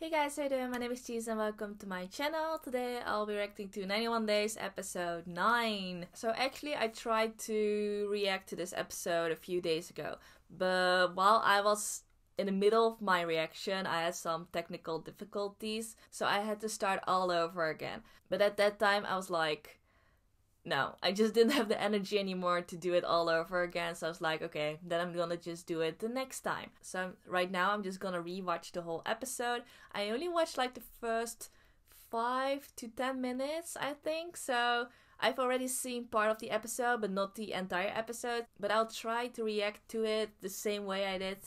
Hey guys, how you doing? My name is Cheese and welcome to my channel. Today I'll be reacting to 91 Days episode 9. So actually I tried to react to this episode a few days ago, but while I was in the middle of my reaction I had some technical difficulties, so I had to start all over again. But at that time I was like, no, I just didn't have the energy anymore to do it all over again. So I was like, okay, then I'm gonna just do it the next time. So right now I'm just gonna rewatch the whole episode. I only watched like the first 5 to 10 minutes, I think. So I've already seen part of the episode, but not the entire episode. But I'll try to react to it the same way I did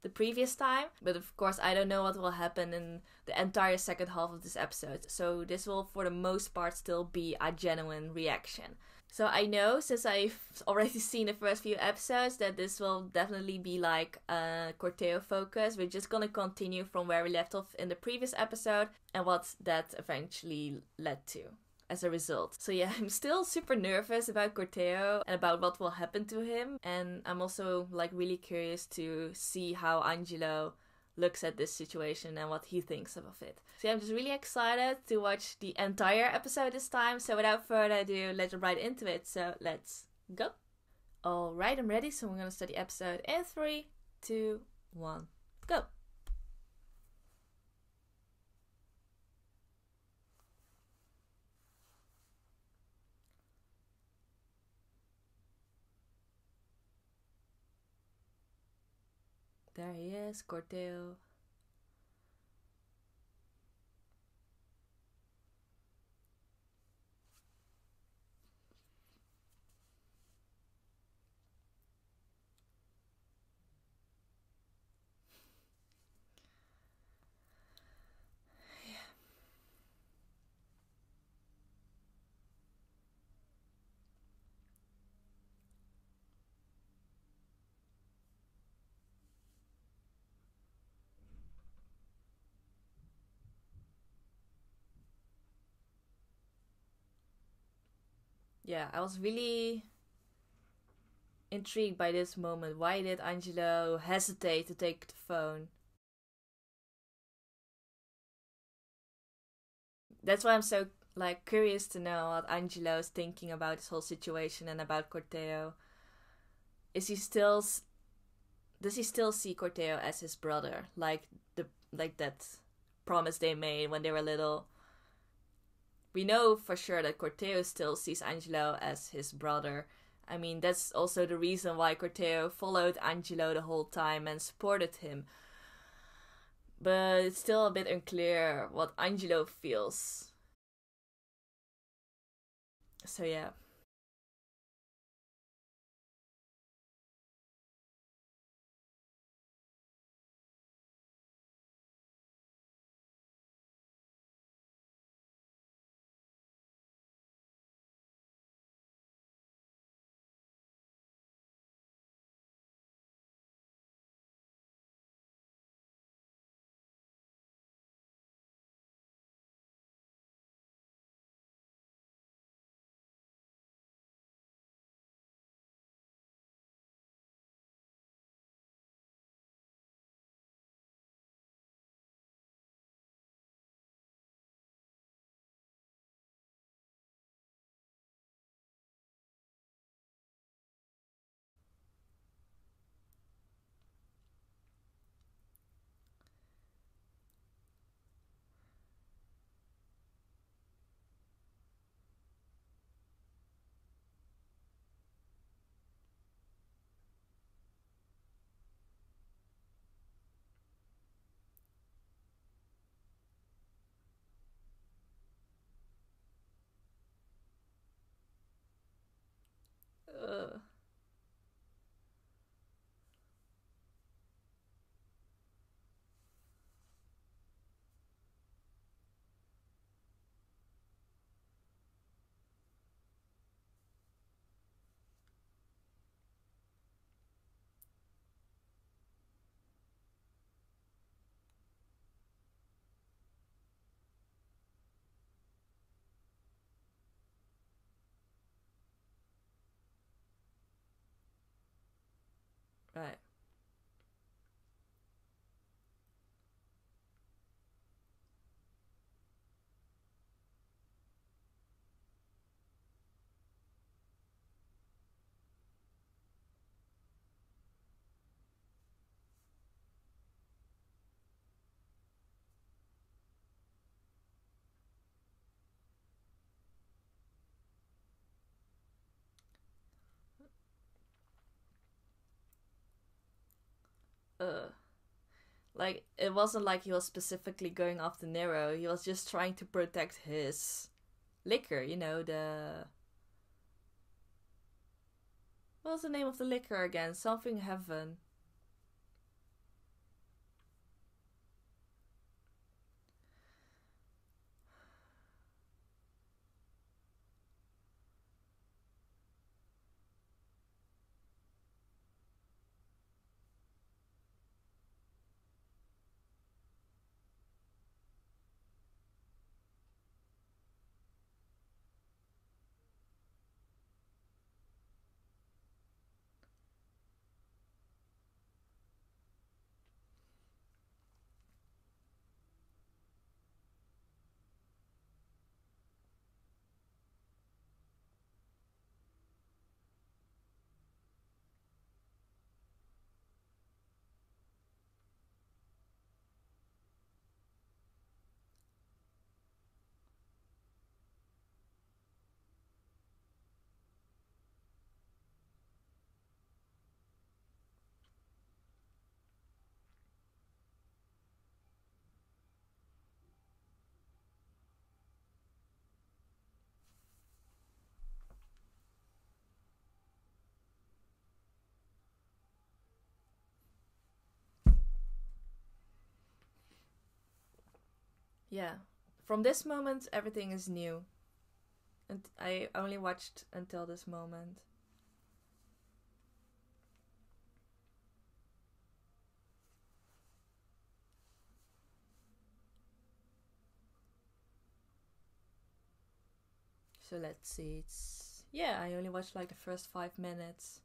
the previous time. But of course I don't know what will happen in the entire second half of this episode, so this will for the most part still be a genuine reaction. So I know, since I've already seen the first few episodes, that this will definitely be like a Corteo focus. We're just gonna continue from where we left off in the previous episode and what that eventually led to as a result. So yeah, I'm still super nervous about Corteo and about what will happen to him, and I'm also like really curious to see how Angelo looks at this situation and what he thinks of it. So yeah, I'm just really excited to watch the entire episode this time. So without further ado, let's jump right into it. So let's go. Alright, I'm ready, so we're gonna start the episode in 3, 2, 1, go. There he is, Corteo. Yeah, I was really intrigued by this moment. Why did Angelo hesitate to take the phone? That's why I'm so like curious to know what Angelo is thinking about this whole situation and about Corteo. Is he still does he still see Corteo as his brother, like that promise they made when they were little? We know for sure that Corteo still sees Angelo as his brother. I mean, that's also the reason why Corteo followed Angelo the whole time and supported him. But it's still a bit unclear what Angelo feels. So yeah. Ugh. Right. uh, like it wasn't like he was specifically going after Nero. He was just trying to protect his liquor. You know, the what was the name of the liquor again? Something Heaven. Yeah. From this moment, everything is new. And I only watched until this moment. So let's see. It's yeah. I only watched like the first 5 minutes.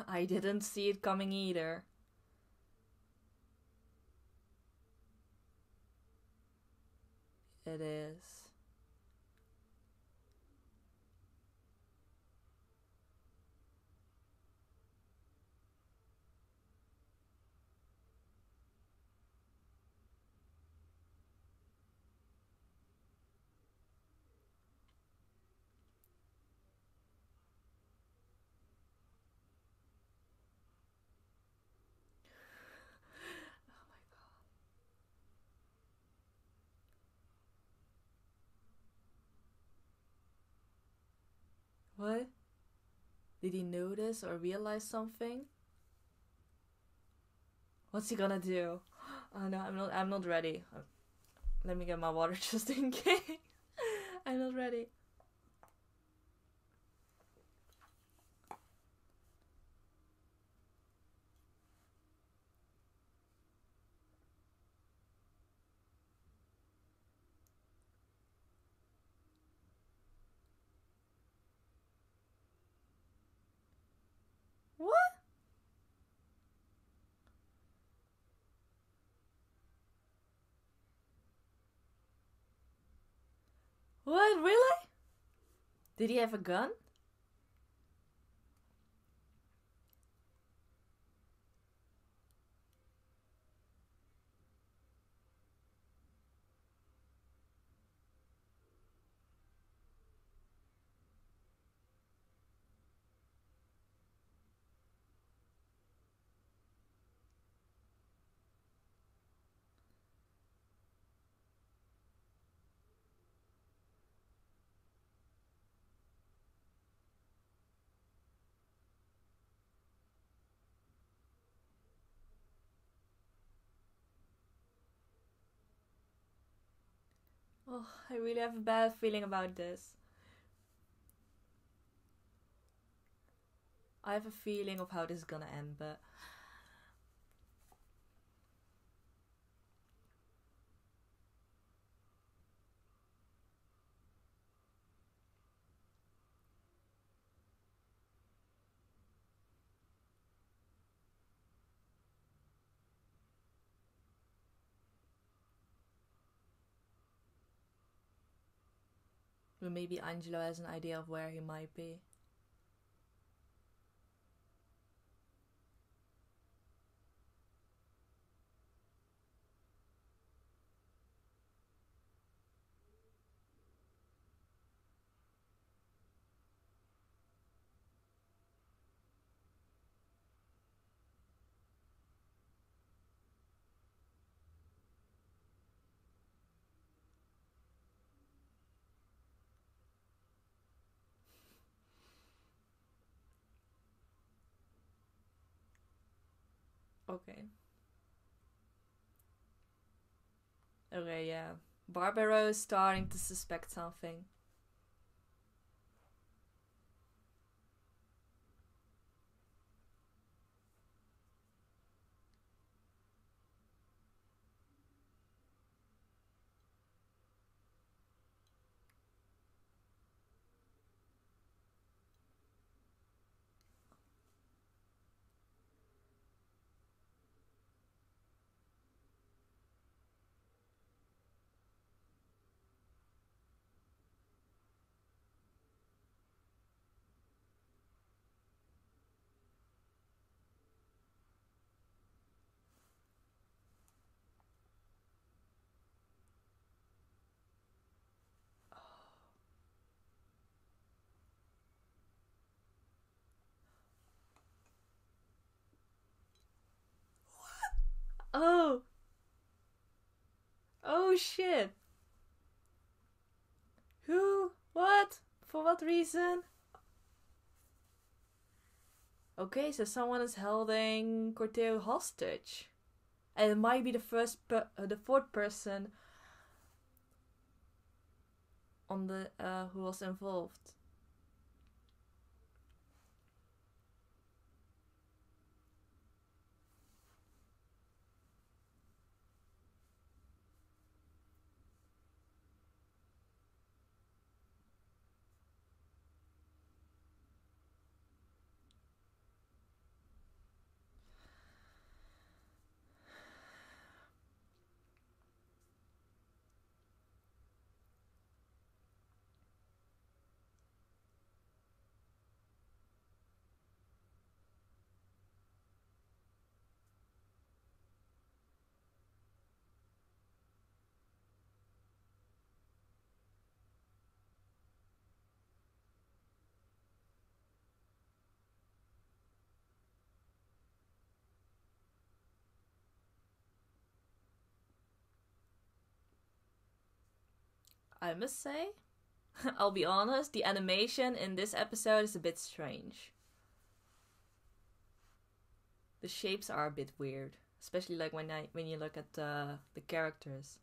I didn't see it coming either. It is. What? Did he notice or realize something? What's he gonna do? Oh no, I'm not ready. Let me get my water just in case. I'm not ready. What? What? Really? Did he have a gun? Oh, I really have a bad feeling about this. I have a feeling of how this is gonna end, but maybe Angelo has an idea of where he might be. Okay. Okay, yeah. Barbaro is starting to suspect something. Oh! Oh shit! Who? What? For what reason? Okay, so someone is holding Corteo hostage. And it might be the fourth person on the who was involved. I must say, I'll be honest, the animation in this episode is a bit strange. The shapes are a bit weird, especially like when you look at the characters.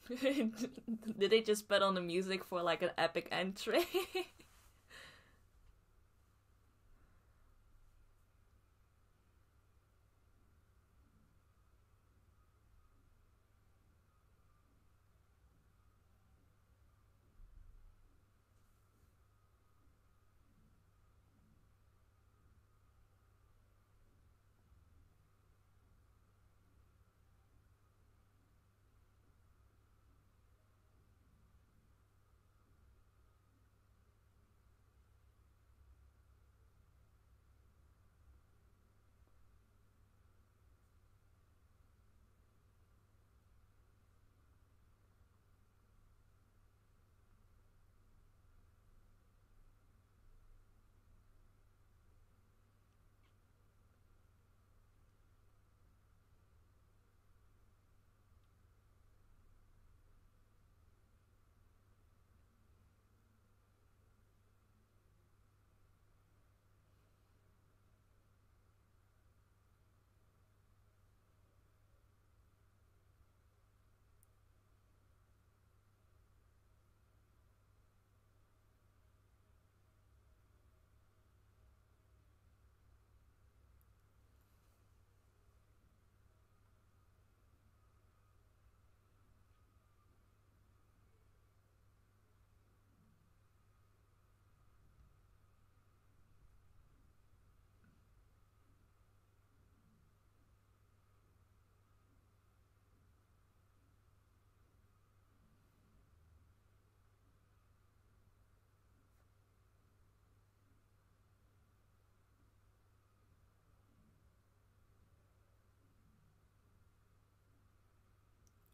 Did they just put on the music for like an epic entry?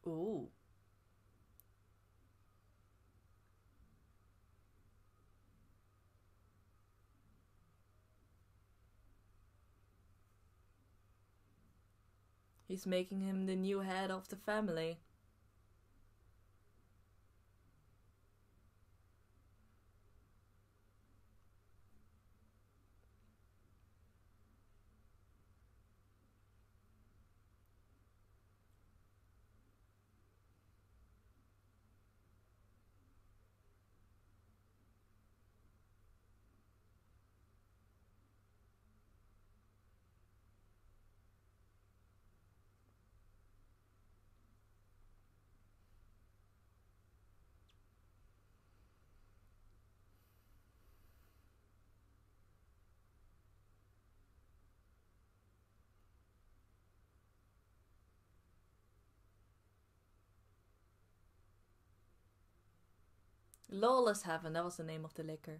Ooh. He's making him the new head of the family. Lawless Heaven, that was the name of the liquor.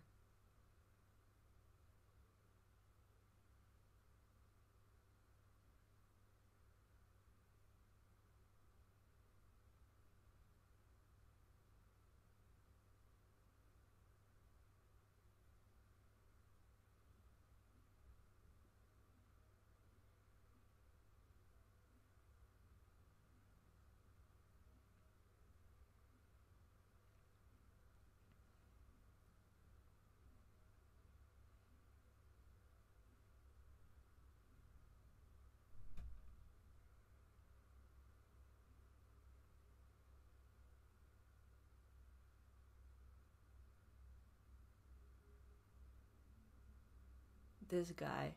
This guy.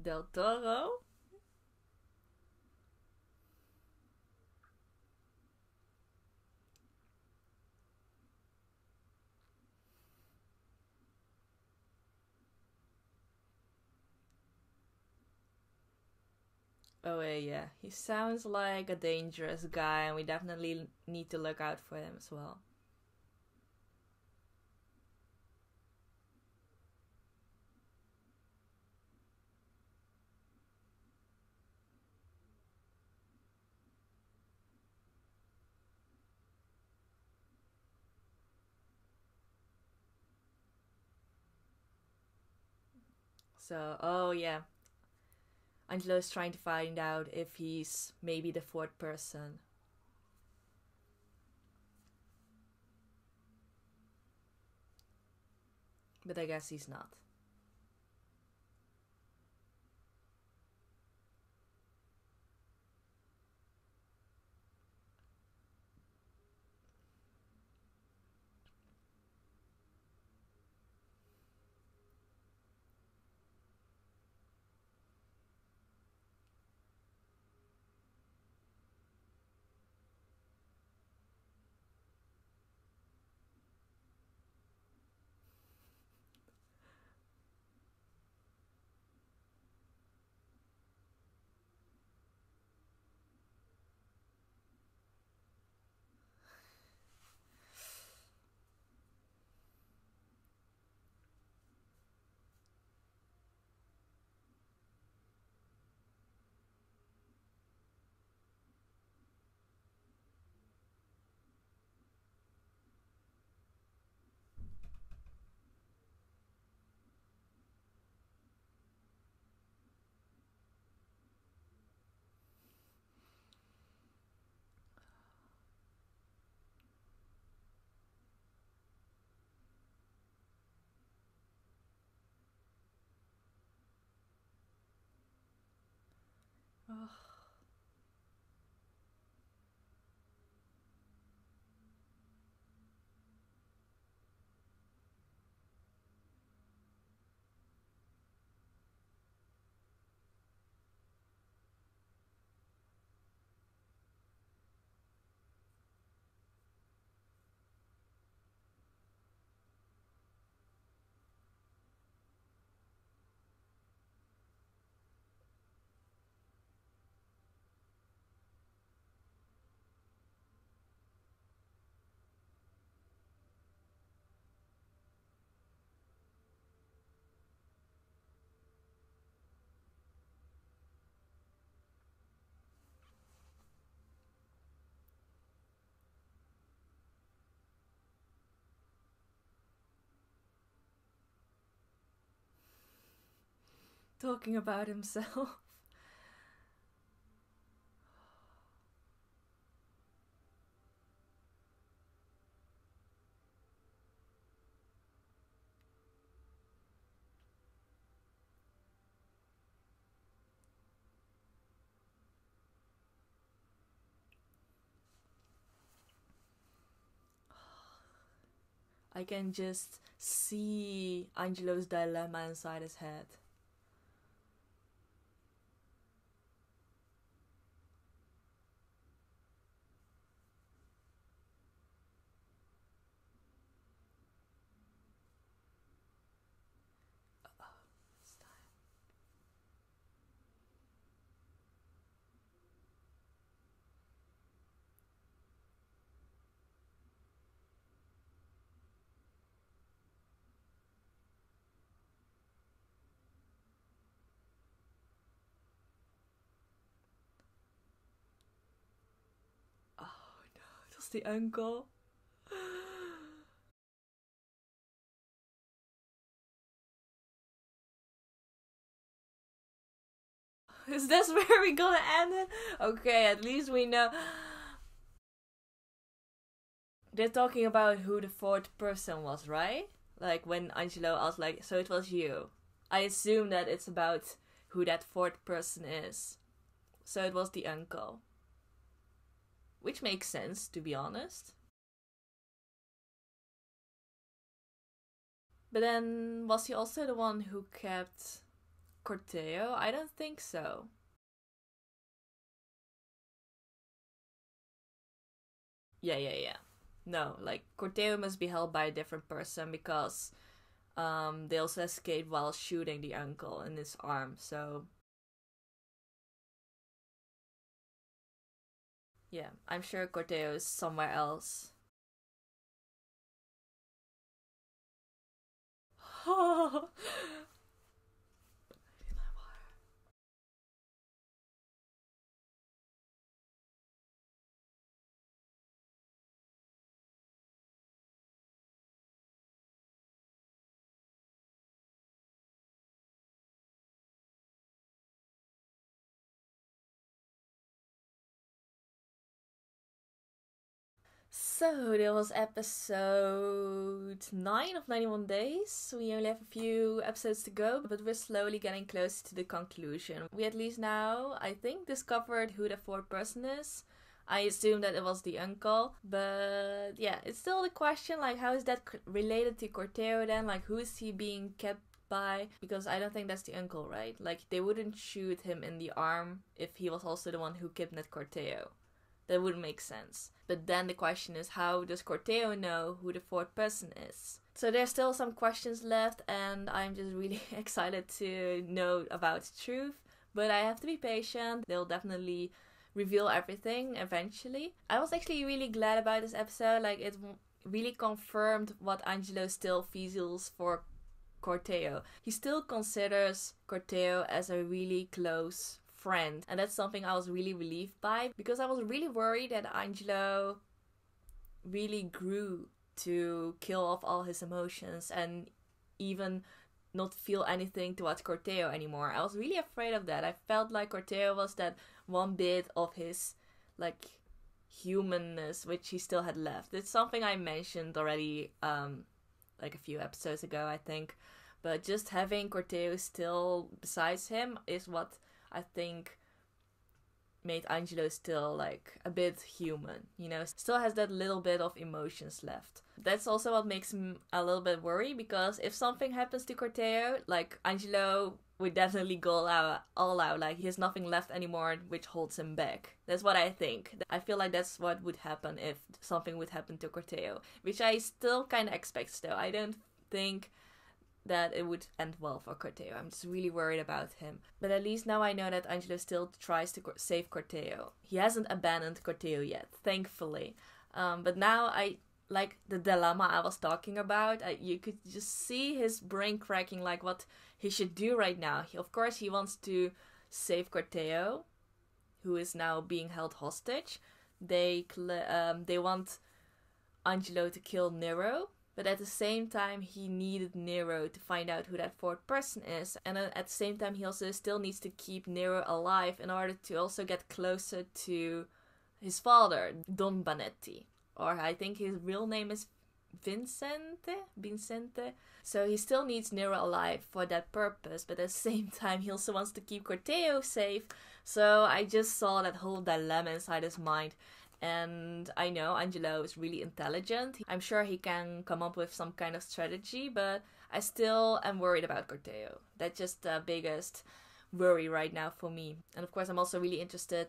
Del Toro? Oh yeah, he sounds like a dangerous guy, and we definitely need to look out for him as well. So, oh yeah, Angelo is trying to find out if he's maybe the fourth person. But I guess he's not. Oh. Talking about himself. I can just see Angelo's dilemma inside his head. The uncle. Is this where we gonna end it? Okay, at least we know. They're talking about who the fourth person was, right? Like when Angelo asked, like, so it was you. I assume that it's about who that fourth person is. So it was the uncle. Which makes sense, to be honest. But then, was he also the one who kept Corteo? I don't think so. Yeah. No, like, Corteo must be held by a different person because they also escaped while shooting the uncle in his arm, so... Yeah, I'm sure Corteo is somewhere else. So that was episode 9 of 91 Days. We only have a few episodes to go, but we're slowly getting closer to the conclusion. We at least now, I think, discovered who the fourth person is. I assume that it was the uncle, but yeah, it's still the question, like, how is that related to Corteo then? Like, who is he being kept by? Because I don't think that's the uncle, right? Like, they wouldn't shoot him in the arm if he was also the one who kidnapped Corteo. That wouldn't make sense. But then the question is, how does Corteo know who the fourth person is? So there's still some questions left, and I'm just really excited to know about the truth. But I have to be patient. They'll definitely reveal everything eventually. I was actually really glad about this episode. Like, it really confirmed what Angelo still feels for Corteo. He still considers Corteo as a really close friend, and that's something I was really relieved by, because I was really worried that Angelo really grew to kill off all his emotions and even not feel anything towards Corteo anymore. I was really afraid of that. I felt like Corteo was that one bit of his, like, humanness which he still had left. It's something I mentioned already like a few episodes ago, I think, but just having Corteo still besides him is what I think made Angelo still, like, a bit human, you know, still has that little bit of emotions left. That's also what makes me a little bit worried, because if something happens to Corteo, like, Angelo would definitely go all out, like, he has nothing left anymore which holds him back. That's what I think. I feel like that's what would happen if something would happen to Corteo, which I still kind of expect still. I don't think that it would end well for Corteo. I'm just really worried about him. But at least now I know that Angelo still tries to save Corteo. He hasn't abandoned Corteo yet, thankfully. But now I like the dilemma I was talking about. You could just see his brain cracking, like what he should do right now. Of course, he wants to save Corteo, who is now being held hostage. They want Angelo to kill Nero. But at the same time, he needed Nero to find out who that fourth person is. And at the same time, he also still needs to keep Nero alive in order to also get closer to his father, Don Banetti. Or I think his real name is Vincente. So he still needs Nero alive for that purpose. But at the same time, he also wants to keep Corteo safe. So I just saw that whole dilemma inside his mind. And I know Angelo is really intelligent. I'm sure he can come up with some kind of strategy, but I still am worried about Corteo. That's just the biggest worry right now for me. And of course, I'm also really interested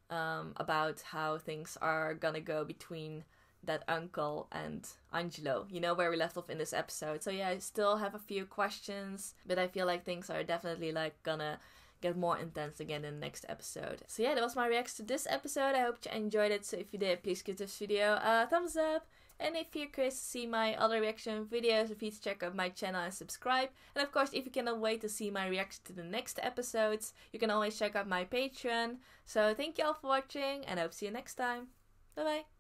about how things are gonna go between that uncle and Angelo, you know, where we left off in this episode. So yeah, I still have a few questions, but I feel like things are definitely, like, gonna get more intense again in the next episode. So yeah, that was my reaction to this episode. I hope you enjoyed it. So if you did, please give this video a thumbs up. And if you're curious to see my other reaction videos, please check out my channel and subscribe. And of course, if you cannot wait to see my reaction to the next episodes, you can always check out my Patreon. So thank you all for watching, and I hope to see you next time. Bye bye.